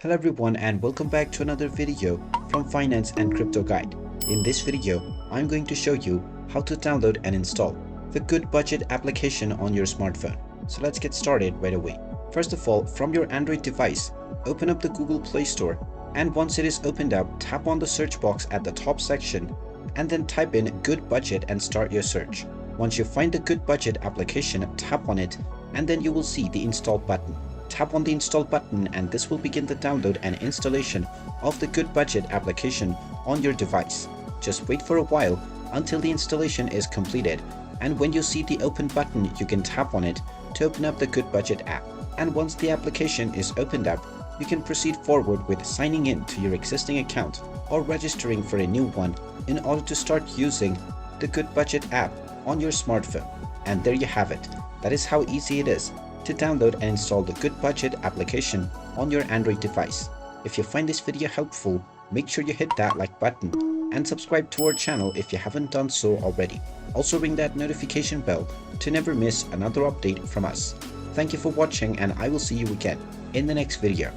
Hello everyone and welcome back to another video from Finance and Crypto Guide. In this video, I'm going to show you how to download and install the Goodbudget application on your smartphone. So let's get started right away. First of all, from your Android device, open up the Google Play Store, and once it is opened up, tap on the search box at the top section and then type in Goodbudget and start your search. Once you find the Goodbudget application, tap on it and then you will see the install button. Tap on the install button and this will begin the download and installation of the Goodbudget application on your device. Just wait for a while until the installation is completed, and when you see the open button, you can tap on it to open up the Goodbudget app. And once the application is opened up, you can proceed forward with signing in to your existing account or registering for a new one in order to start using the Goodbudget app on your smartphone. And there you have it. That is how easy it is to download and install the Goodbudget application on your Android device. If you find this video helpful, make sure you hit that like button and subscribe to our channel if you haven't done so already. Also ring that notification bell to never miss another update from us. Thank you for watching and I will see you again in the next video.